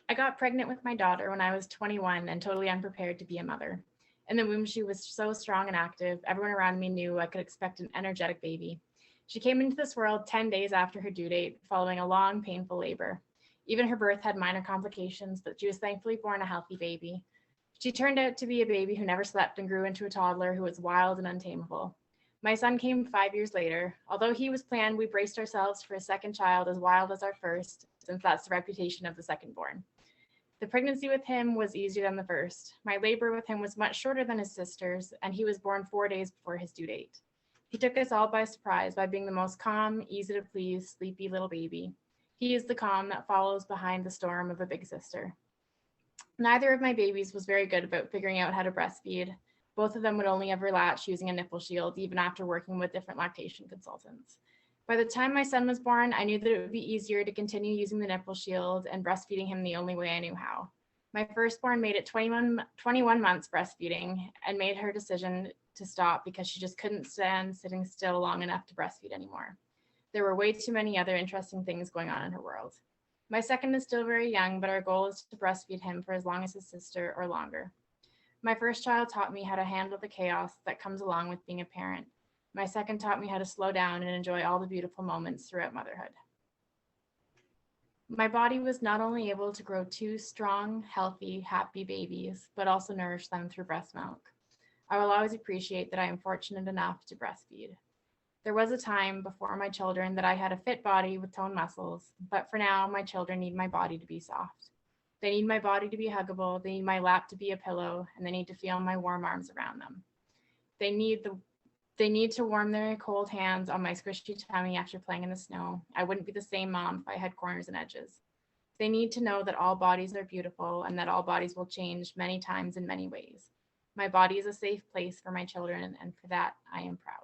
I got pregnant with my daughter when I was 21 and totally unprepared to be a mother. In the womb, she was so strong and active, everyone around me knew I could expect an energetic baby. She came into this world 10 days after her due date, following a long, painful labor. Even her birth had minor complications, but she was thankfully born a healthy baby. She turned out to be a baby who never slept and grew into a toddler who was wild and untamable. My son came 5 years later. Although he was planned, we braced ourselves for a second child as wild as our first, since that's the reputation of the second born. The pregnancy with him was easier than the first. My labor with him was much shorter than his sister's, and he was born 4 days before his due date. He took us all by surprise by being the most calm, easy to please, sleepy little baby. He is the calm that follows behind the storm of a big sister. Neither of my babies was very good about figuring out how to breastfeed. Both of them would only ever latch using a nipple shield, even after working with different lactation consultants. By the time my son was born, I knew that it would be easier to continue using the nipple shield and breastfeeding him the only way I knew how. My firstborn made it 21 months breastfeeding and made her decision to stop because she just couldn't stand sitting still long enough to breastfeed anymore. There were way too many other interesting things going on in her world. My second is still very young, but our goal is to breastfeed him for as long as his sister or longer. My first child taught me how to handle the chaos that comes along with being a parent. My second taught me how to slow down and enjoy all the beautiful moments throughout motherhood. My body was not only able to grow two strong, healthy, happy babies, but also nourish them through breast milk. I will always appreciate that I am fortunate enough to breastfeed. There was a time before my children that I had a fit body with toned muscles, but for now, my children need my body to be soft. They need my body to be huggable, they need my lap to be a pillow, and they need to feel my warm arms around them. They need to warm their cold hands on my squishy tummy after playing in the snow. I wouldn't be the same mom if I had corners and edges. They need to know that all bodies are beautiful and that all bodies will change many times in many ways. My body is a safe place for my children, and for that, I am proud.